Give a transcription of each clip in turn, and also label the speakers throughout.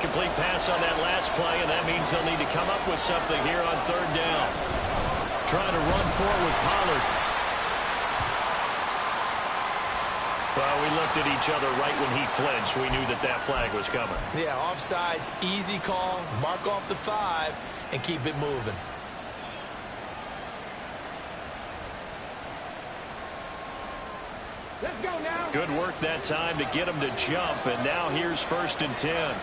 Speaker 1: Incomplete pass on that last play, and that means they'll need to come up with something here on third down. Trying to run forward with Pollard. Well, we looked at each other right when he flinched. We knew that that flag was coming.
Speaker 2: Yeah, offsides, easy call. Mark off the 5 and keep it moving.
Speaker 3: Let's go now.
Speaker 1: Good work that time to get him to jump, and now here's 1st and 10.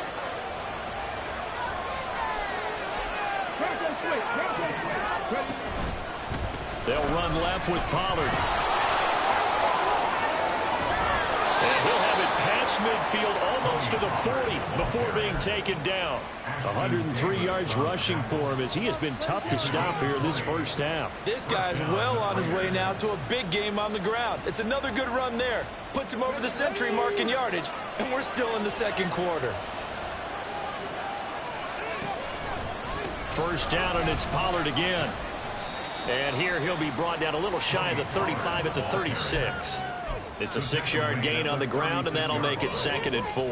Speaker 1: They'll run left with Pollard. And he'll have it past midfield almost to the 40 before being taken down. 103 yards rushing for him as he has been tough to stop here this first half.
Speaker 2: This guy's well on his way now to a big game on the ground. It's another good run there. Puts him over the century mark in yardage, and we're still in the second quarter.
Speaker 1: First down, and it's Pollard again. And here he'll be brought down a little shy of the 35 at the 36. It's a 6-yard gain on the ground, and that'll make it 2nd and 4.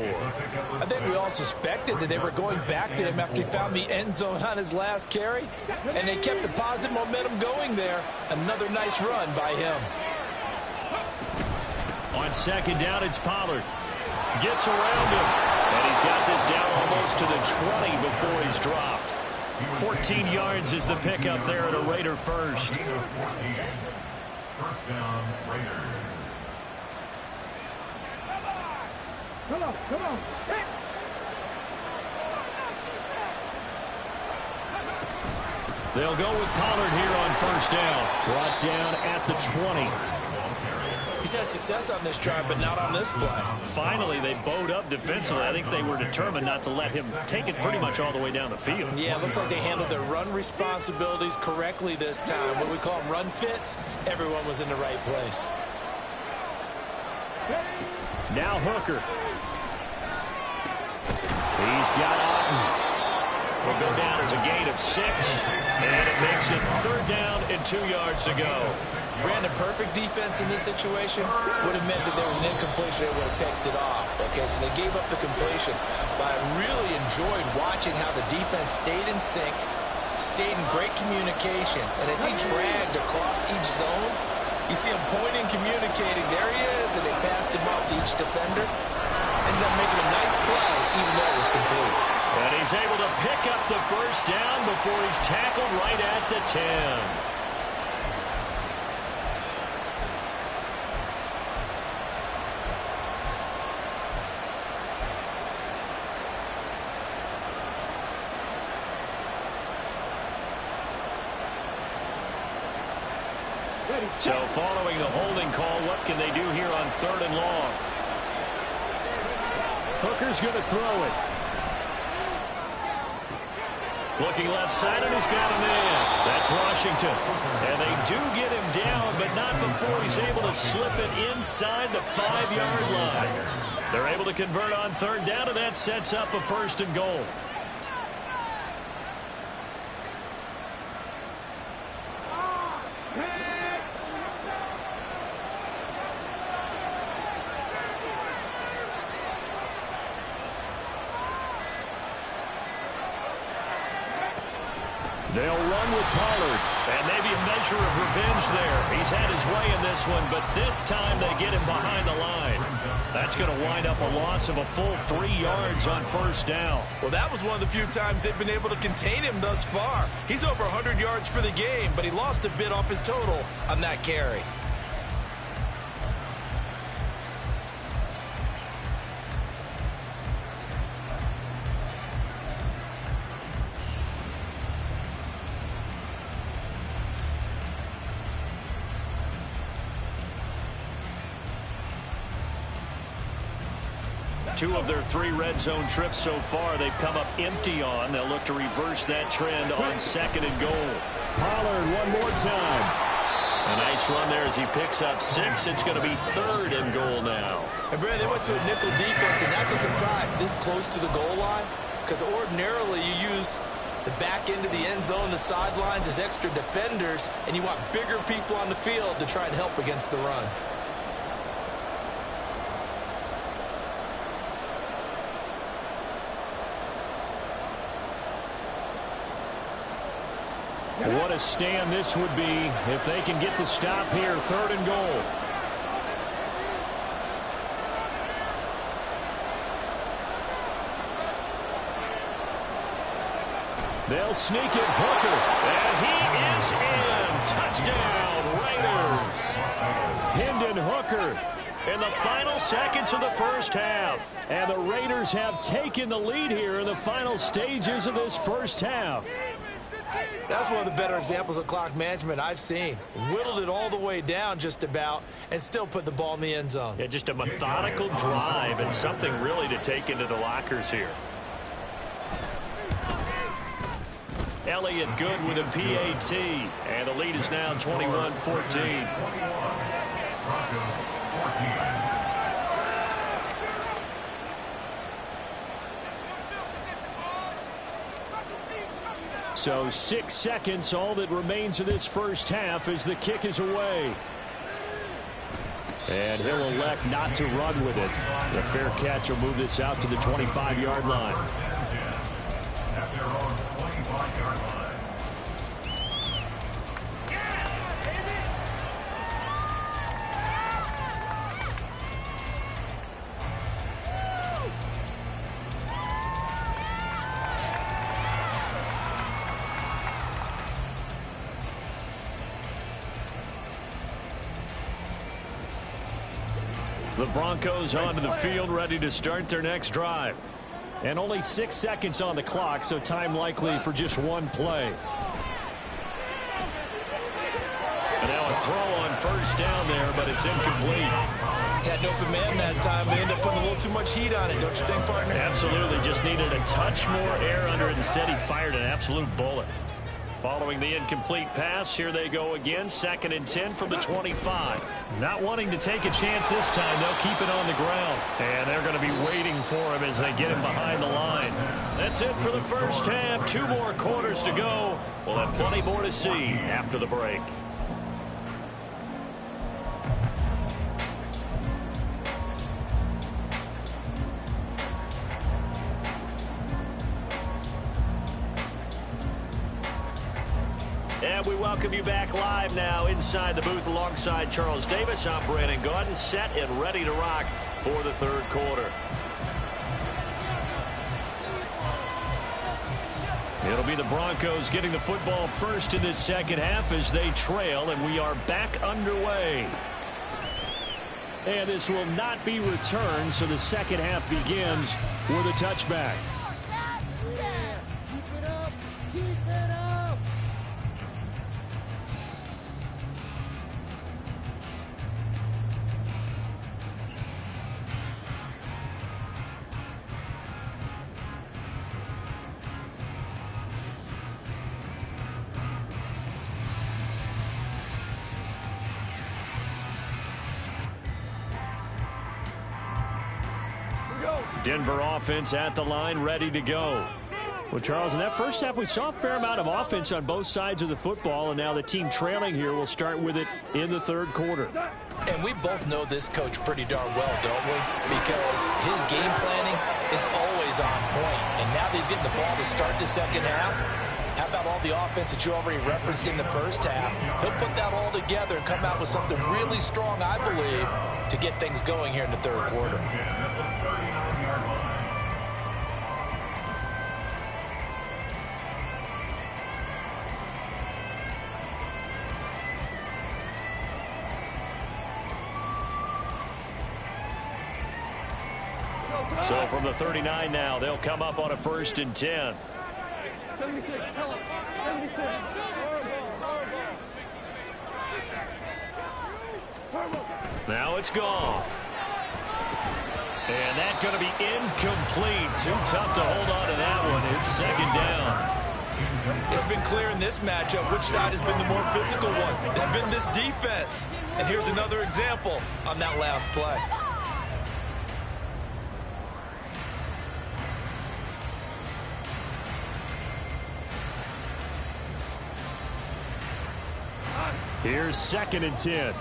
Speaker 2: I think we all suspected that they were going back to him after he found the end zone on his last carry, and they kept the positive momentum going there. Another nice run by him.
Speaker 1: On 2nd down, it's Pollard. Gets around him, and he's got this down almost to the 20 before he's dropped. 14 yards is the pickup there at a Raider first.
Speaker 4: First down, Raiders.
Speaker 3: Come on, come on. Hey.
Speaker 1: They'll go with Pollard here on first down. Brought down at the 20.
Speaker 2: He's had success on this drive, but not on this play.
Speaker 1: Finally, they bowed up defensively. I think they were determined not to let him take it pretty much all the way down the field.
Speaker 2: Yeah, it looks like they handled their run responsibilities correctly this time. What we call them run fits, everyone was in the right place.
Speaker 1: Now Hooker. He's got Otten. Will go down as a gain of 6, and it makes it 3rd down and 2 yards to go.
Speaker 2: Brandon, perfect defense in this situation would have meant that there was an incompletion. They would have picked it off. Okay, so they gave up the completion. But I really enjoyed watching how the defense stayed in sync, stayed in great communication. And as he dragged across each zone, you see him pointing, communicating. There he is, and they passed him up to each defender. Ended up making a nice play, even though it was complete.
Speaker 1: And he's able to pick up the first down before he's tackled right at the 10. So following the holding call, what can they do here on 3rd and long? Hooker's going to throw it. Looking left side, and he's got a man. That's Washington. And they do get him down, but not before he's able to slip it inside the 5-yard line. They're able to convert on 3rd down, and that sets up a 1st and goal. They'll run with Pollard, and maybe a measure of revenge there. He's had his way in this one, but this time they get him behind the line. That's going to wind up a loss of a full 3 yards on 1st down.
Speaker 2: Well, that was one of the few times they've been able to contain him thus far. He's over 100 yards for the game, but he lost a bit off his total on that carry.
Speaker 1: Two of their 3 red zone trips so far they've come up empty on. They'll look to reverse that trend on 2nd and goal. Pollard one more time. A nice run there as he picks up 6. It's going to be 3rd and goal now.
Speaker 2: And Brad, they went to a nickel defense, and that's a surprise this close to the goal line, because ordinarily you use the back end of the end zone, the sidelines as extra defenders, and you want bigger people on the field to try and help against the run.
Speaker 1: What a stand this would be if they can get the stop here. 3rd and goal. They'll sneak it. Hooker. And he is in. Touchdown, Raiders. Hendon Hooker in the final seconds of the first half. And the Raiders have taken the lead here in the final stages of this first half.
Speaker 2: That's one of the better examples of clock management I've seen. Whittled it all the way down just about and still put the ball in the end zone.
Speaker 1: Yeah, just a methodical drive and something really to take into the lockers here. Elliott good with a PAT. And the lead is now 21-14. So 6 seconds, all that remains of this first half as the kick is away. And he'll elect not to run with it. The fair catch will move this out to the 25-yard line. The Broncos onto the field, ready to start their next drive. And only 6 seconds on the clock, so time likely for just one play. And now a throw on first down there, but it's incomplete.
Speaker 2: Had an open man that time. They ended up putting a little too much heat on it, don't you think, partner?
Speaker 1: Absolutely. Just needed a touch more air under it. Instead, he fired an absolute bullet. Following the incomplete pass, here they go again. 2nd and 10 from the 25. Not wanting to take a chance this time, they'll keep it on the ground. And they're going to be waiting for him as they get him behind the line. That's it for the first half. 2 more quarters to go. We'll have plenty more to see after the break. And we welcome you back live now inside the booth alongside Charles Davis. I'm Brandon Gaudin, set and ready to rock for the 3rd quarter. It'll be the Broncos getting the football first in this second half as they trail, and we are back underway. And this will not be returned, so the second half begins with a touchback. Denver offense at the line, ready to go. Well, Charles, in that first half, we saw a fair amount of offense on both sides of the football, and now the team trailing here will start with it in the 3rd quarter.
Speaker 2: And we both know this coach pretty darn well, don't we? Because his game planning is always on point. And now that he's getting the ball to start the second half, how about all the offense that you already referenced in the first half? He'll put that all together and come out with something really strong, I believe, to get things going here in the 3rd quarter.
Speaker 1: So from the 39 now, they'll come up on a 1st and 10.
Speaker 3: 76, 76.
Speaker 1: Now it's gone. And that's going to be incomplete. Too tough to hold on to that one. It's 2nd down.
Speaker 2: It's been clear in this matchup which side has been the more physical one. It's been this defense. And here's another example on that last play.
Speaker 1: Here's 2nd and 10.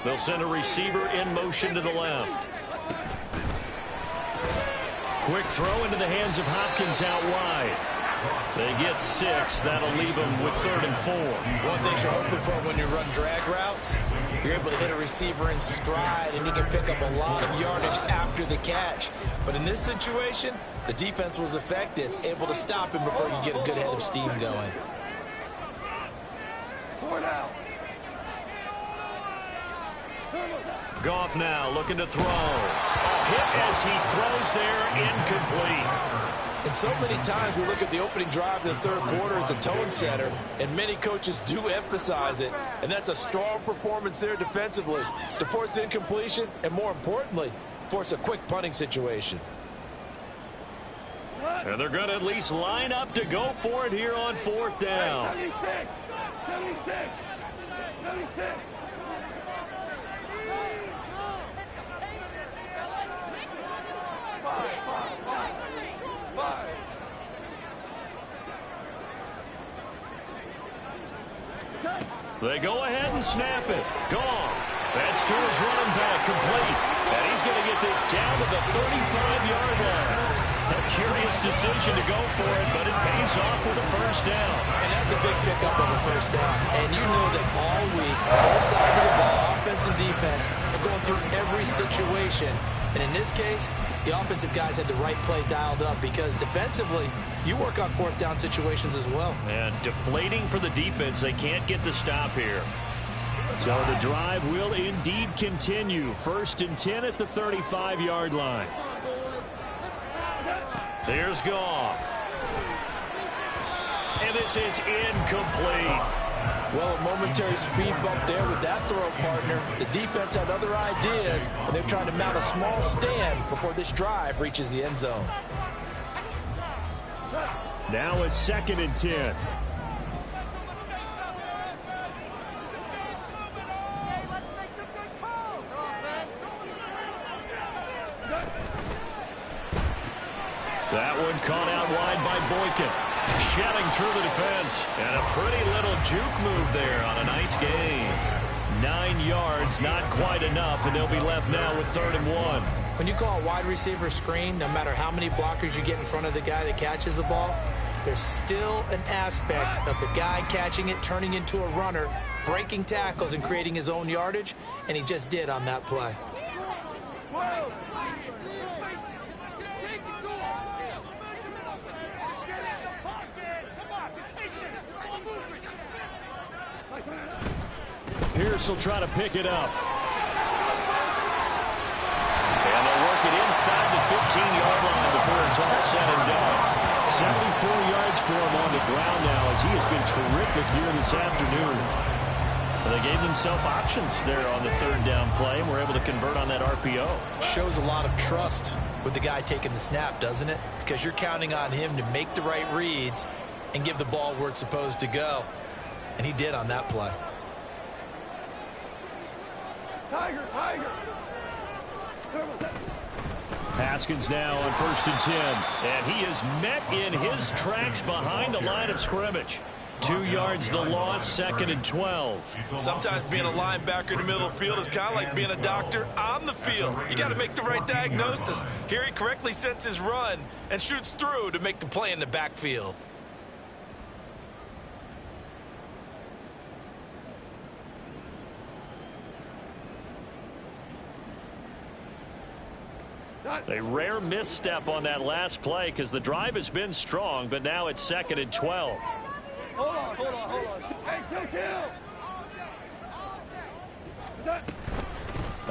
Speaker 1: They'll send a receiver in motion to the left. Quick throw into the hands of Hopkins out wide. They get 6. That'll leave them with 3rd and 4.
Speaker 2: One thing you're hoping for when you run drag routes, you're able to hit a receiver in stride, and he can pick up a lot of yardage after the catch. But in this situation, the defense was effective, able to stop him before you get a good head of steam going.
Speaker 1: Goff now looking to throw. A hit as he throws there, incomplete.
Speaker 4: And so many times we look at the opening drive in the third quarter as a tone setter, and many coaches do emphasize it, and that's a strong performance there defensively to force incompletion and, more importantly, force a quick punting situation.
Speaker 1: And they're going to at least line up to go for it here on 4th down.
Speaker 3: 76! 76! 76!
Speaker 1: They go ahead and snap it. Goff. That's to his running back, complete. And he's going to get this down to the 35-yard line. A curious decision to go for it, but it pays off with a first down.
Speaker 2: And that's a big pickup of a first down. And you know that all week, both sides of the ball, offense and defense, are going through every situation. And in this case, the offensive guys had the right play dialed up because defensively, you work on 4th down situations as well.
Speaker 1: And deflating for the defense. They can't get the stop here. So the drive will indeed continue. 1st and 10 at the 35-yard line. There's Goff. And this is incomplete.
Speaker 4: Well, a momentary speed bump there with that throw partner. The defense had other ideas, and they're trying to mount a small stand before this drive reaches the end zone.
Speaker 1: Now it's 2nd and 10. That one caught out wide by Boykin. Shedding through the defense. And a pretty little juke move there on a nice gain. 9 yards, not quite enough, and they'll be left now with 3rd and 1.
Speaker 2: When you call a wide receiver screen, no matter how many blockers you get in front of the guy that catches the ball, there's still an aspect of the guy catching it, turning into a runner, breaking tackles and creating his own yardage, and he just did on that play.
Speaker 1: Pierce will try to pick it up. And they'll work it inside the 15-yard line before it's all said and done. 74 yards for him on the ground now as he has been terrific here this afternoon. And they gave themselves options there on the 3rd down play and were able to convert on that RPO.
Speaker 2: Shows a lot of trust with the guy taking the snap, doesn't it? Because you're counting on him to make the right reads and give the ball where it's supposed to go. And he did on that play.
Speaker 3: Tiger! Tiger!
Speaker 1: Haskins now on 1st and 10. And he is met in his tracks behind the line of scrimmage. 2 yards the loss, 2nd and 12.
Speaker 2: Sometimes being a linebacker in the middle of the field is kind of like being a doctor on the field. You got to make the right diagnosis. Here he correctly sets his run and shoots through to make the play in the backfield.
Speaker 1: A rare misstep on that last play because the drive has been strong, but now it's 2nd and 12.
Speaker 3: Hold on. Hey, kill!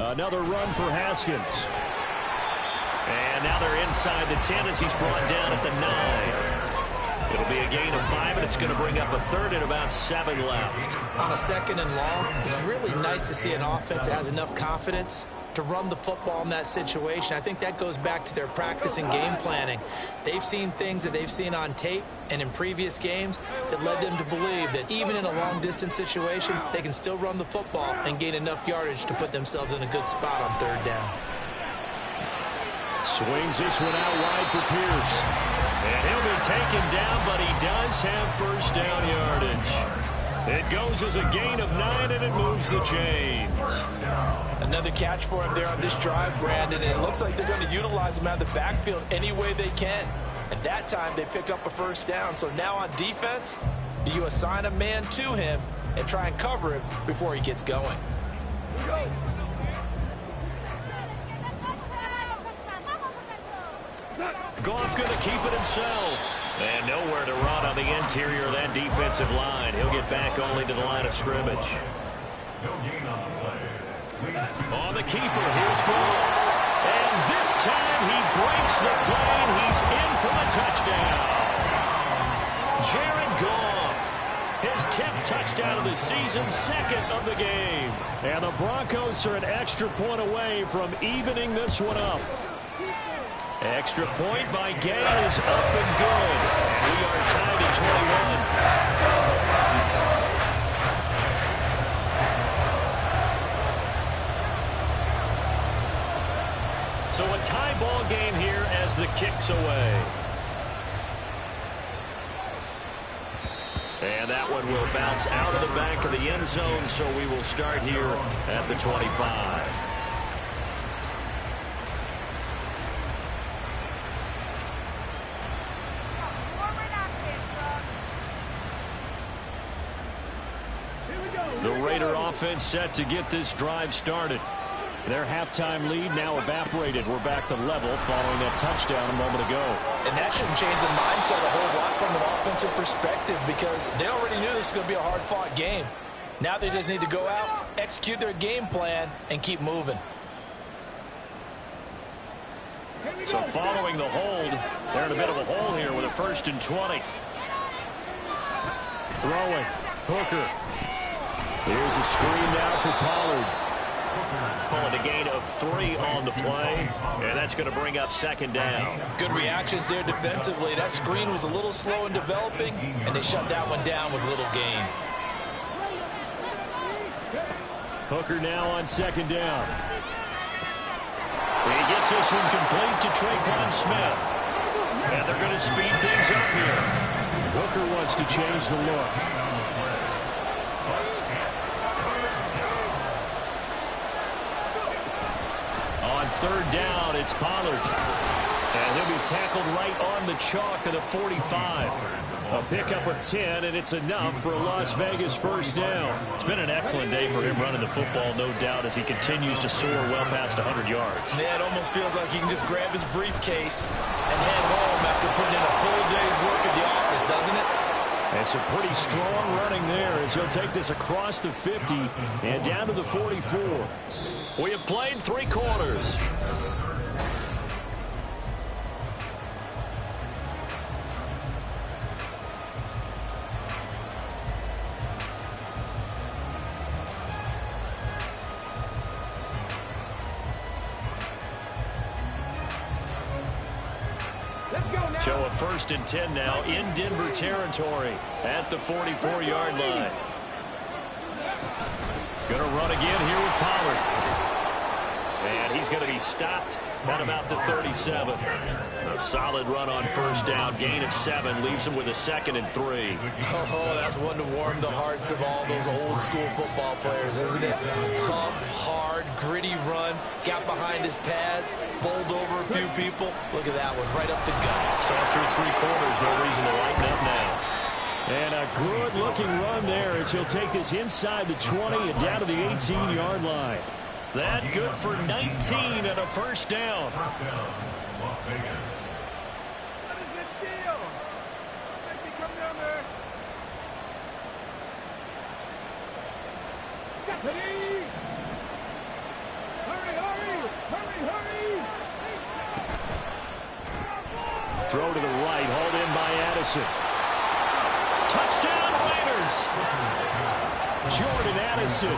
Speaker 1: Another run for Haskins. And now they're inside the 10 as he's brought down at the 9. It'll be a gain of 5, and it's going to bring up a 3rd and about 7 left.
Speaker 2: On a 2nd and long, it's really nice to see an offense that has enough confidence to run the football in that situation. I think that goes back to their practice and game planning. They've seen things that they've seen on tape and in previous games that led them to believe that even in a long-distance situation, they can still run the football and gain enough yardage to put themselves in a good spot on 3rd down.
Speaker 1: Swings this one out wide for Pierce. And he'll be taken down, but he does have 1st down yardage. It goes as a gain of 9, and it moves the chains.
Speaker 4: Another catch for him there on this drive, Brandon, and it looks like they're going to utilize him out of the backfield any way they can. And that time they pick up a first down. So now on defense, do you assign a man to him and try and cover him before he gets going?
Speaker 1: Goff going to keep it himself. And nowhere to run on the interior of that defensive line. He'll get back only to the line of scrimmage. On the keeper, here's Goff. And this time he breaks the plane. He's in for the touchdown. Jared Goff, his 10th touchdown of the season, second of the game. And the Broncos are an extra point away from evening this one up. Extra point by Gay is up and good. And we are tied at 21. So a tie ball game here as the kick's away. And that one will bounce out of the back of the end zone, so we will start here at the 25. The Raider offense set to get this drive started. Their halftime lead now evaporated. We're back to level following that touchdown a moment ago.
Speaker 4: And that shouldn't change the mindset a whole lot from an offensive perspective because they already knew this was going to be a hard-fought game. Now they just need to go out, execute their game plan, and keep moving.
Speaker 1: So following the hold, they're in a bit of a hole here with a 1st and 20. Throwing. Hooker. Here's a screen now for Pollard. Pulling a gain of 3 on the play, and that's going to bring up 2nd down.
Speaker 4: Good reactions there defensively. That screen was a little slow in developing, and they shut that one down with little gain.
Speaker 1: Hooker now on 2nd down. He gets this one complete to Traquan Smith. And they're going to speed things up here. Hooker wants to change the look. On 3rd down, it's Pollard. And he'll be tackled right on the chalk of the 45. A pickup of 10, and it's enough for a Las Vegas 1st down. It's been an excellent day for him running the football, no doubt, as he continues to soar well past 100 yards.
Speaker 2: Yeah, it almost feels like he can just grab his briefcase and head home after putting in a full day's work at the office, doesn't it?
Speaker 1: It's a pretty strong running there as he'll take this across the 50 and down to the 44. We have played 3 quarters. So a 1st and 10 now in Denver territory at the 44-yard line. Going to run again here with Pollard. And he's going to be stopped at about the 37. A solid run on 1st down. Gain of 7 leaves him with a 2nd and 3.
Speaker 2: Oh, that's one to warm the hearts of all those old school football players, isn't it? Tough, hard, gritty run. Got behind his pads, bowled over a few people. Look at that one, right up the gut.
Speaker 1: So through 3 quarters, no reason to lighten up now. And a good-looking run there as he'll take this inside the 20 and down to the 18-yard line. That good for 19 and a 1st down.
Speaker 3: What is the deal? Make me come down there. Deputy! Hurry, hurry! Hurry, hurry!
Speaker 1: Throw to the right, hauled in by Addison. Touchdown, Raiders! Jordan Addison,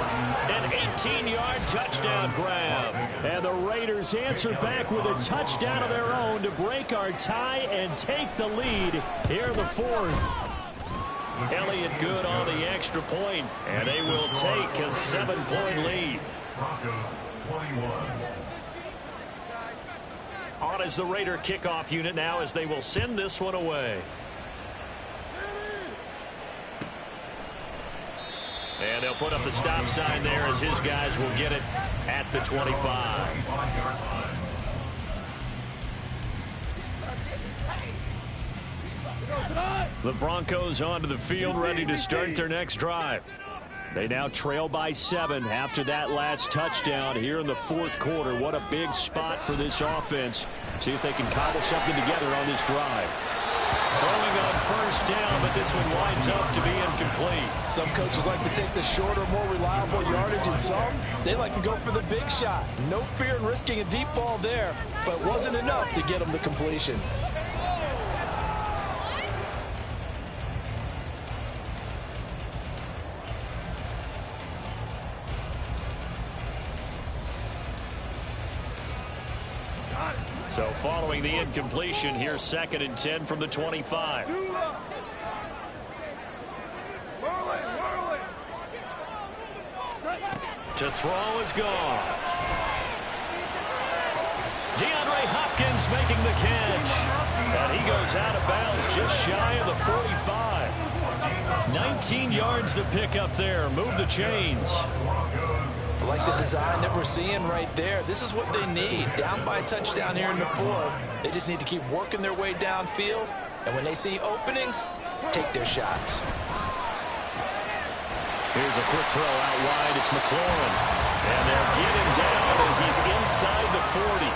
Speaker 1: an 18-yard touchdown grab. And the Raiders answer back with a touchdown of their own to break our tie and take the lead here in the 4th. Elliott good on the extra point, and they will take a 7-point lead.
Speaker 5: Broncos 21.
Speaker 1: On is the Raider kickoff unit now as they will send this one away. And they'll put up the stop sign there as his guys will get it at the 25. The Broncos onto the field, ready to start their next drive. They now trail by 7 after that last touchdown here in the fourth quarter. What a big spot for this offense. See if they can cobble something together on this drive. Throwing on first down, but this one winds up to be incomplete.
Speaker 4: Some coaches like to take the shorter, more reliable yardage, and some, they like to go for the big shot. No fear in risking a deep ball there, but it wasn't enough to get them the completion.
Speaker 1: So following the incompletion, here's 2nd and 10 from the 25. To throw is gone. DeAndre Hopkins making the catch. And he goes out of bounds just shy of the 45. 19 yards the pick up there. Move the chains.
Speaker 2: I like the design that we're seeing right there. This is what they need. Down by a touchdown here in the fourth. They just need to keep working their way downfield. And when they see openings, take their shots.
Speaker 1: Here's a quick throw out wide. It's McLaurin. And they'll get him down as he's inside the 40.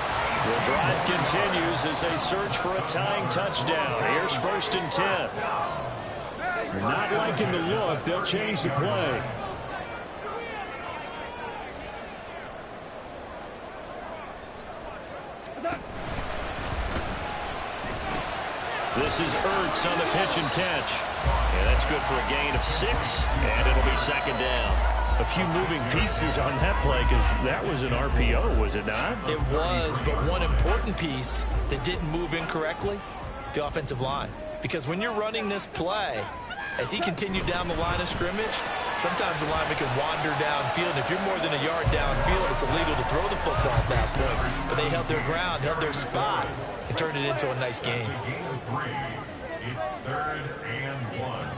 Speaker 1: The drive continues as they search for a tying touchdown. Here's 1st and 10. They're not liking the look. They'll change the play. This is Ertz on the pitch and catch. And that's good for a gain of 6, and it'll be 2nd down. A few moving pieces on that play because that was an RPO, was it not?
Speaker 2: It was, but one important piece that didn't move incorrectly, the offensive line. Because when you're running this play, as he continued down the line of scrimmage, sometimes the lineman can wander downfield. And if you're more than a yard downfield, it's illegal to throw the football at that point. But they held their ground, held their spot, and turned it into a nice game.
Speaker 5: It's 3rd and 1.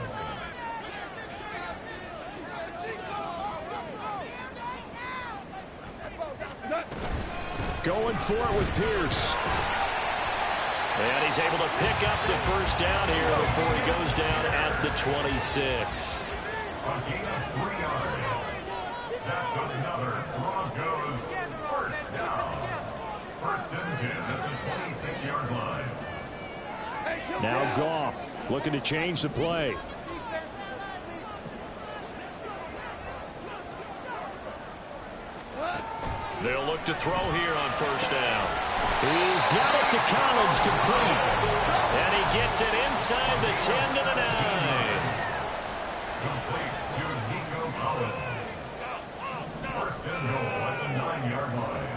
Speaker 1: Going for it with Pierce. And he's able to pick up the first down here before he goes down at the 26.
Speaker 5: A gain of 3 yards. That's another Broncos first down. 1st and 10 at the 26-yard line.
Speaker 1: Now Goff looking to change the play. They'll look to throw here on first down. He's got it to Collins, complete. And he gets it inside the 10 to the 9.
Speaker 5: Complete to Nico Collins. 1st and goal at the 9-yard line.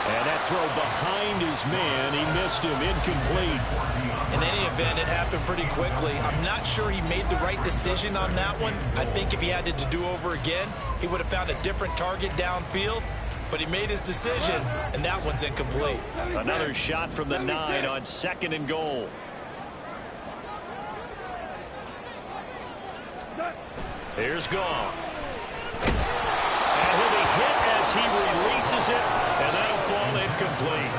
Speaker 1: And that throw behind his man. He missed him, incomplete.
Speaker 2: In any event, it happened pretty quickly. I'm not sure he made the right decision on that one. I think if he had it to do over again, he would have found a different target downfield. But he made his decision, and that one's incomplete.
Speaker 1: Another shot from the 9 on 2nd and goal. Here's Goff. And he'll be hit as he releases it, and that'll fall incomplete.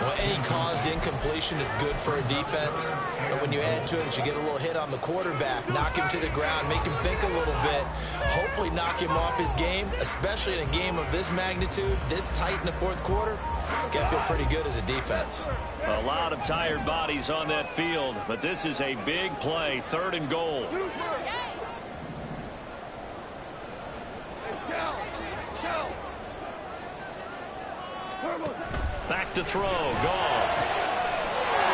Speaker 2: Well, any caused incompletion is good for a defense. But when you add to it, you get a little hit on the quarterback, knock him to the ground, make him think a little bit, hopefully knock him off his game, especially in a game of this magnitude, this tight in the fourth quarter. Got to feel pretty good as a defense.
Speaker 1: A lot of tired bodies on that field, but this is a big play, 3rd and goal. Back to throw, Goff.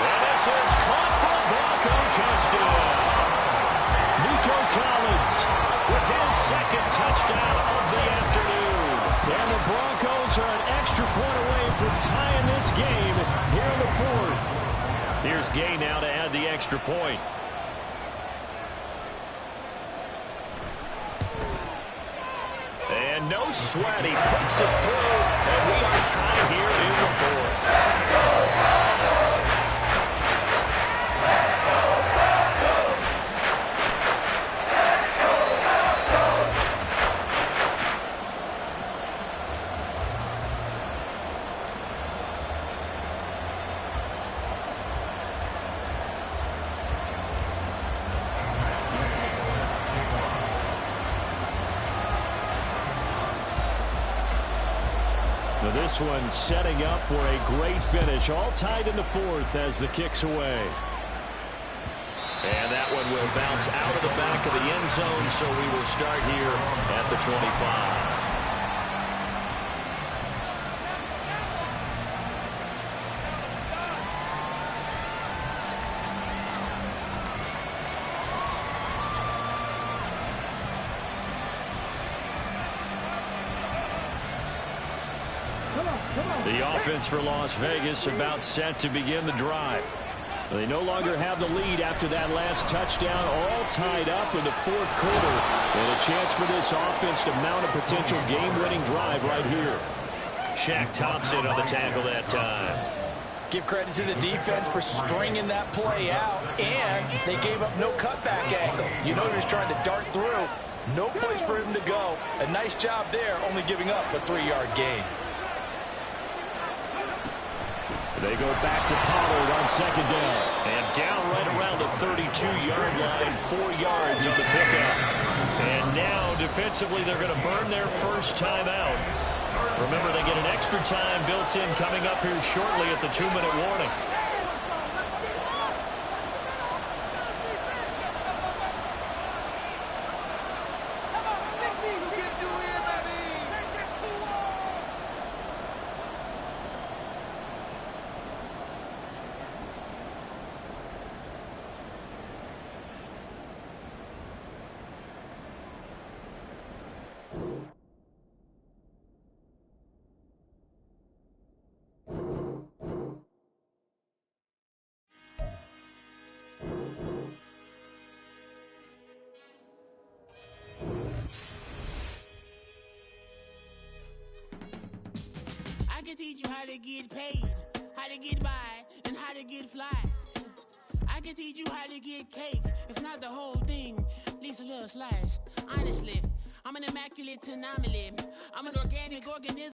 Speaker 1: And this is caught for a Bronco touchdown. Nico Collins with his 2nd touchdown of the afternoon. And the Broncos are an extra point away from tying this game here in the 4th. Here's Gay now to add the extra point. And no sweat, he puts it through, and we are tied here in the 4th. Now this one setting up for a great finish. All tied in the fourth as the kick's away. And that one will bounce out of the back of the end zone, so we will start here at the 25. The offense for Las Vegas about set to begin the drive. They no longer have the lead after that last touchdown, all tied up in the fourth quarter. And a chance for this offense to mount a potential game-winning drive right here. Shaq Thompson on the tackle that time.
Speaker 2: Give credit to the defense for stringing that play out, and they gave up no cutback angle. You know he was trying to dart through. No place for him to go. A nice job there, only giving up a 3-yard gain.
Speaker 1: They go back to Pollard on second down. And down right around the 32-yard line, 4 yards on the pickup. And now, defensively, they're going to burn their first time out. Remember, they get an extra time built in coming up here shortly at the 2-minute warning.
Speaker 6: I can teach you how to get paid, how to get by, and how to get fly. I can teach you how to get cake, if not the whole thing, at least a little slice. Honestly, I'm an immaculate anomaly. I'm an organic organism.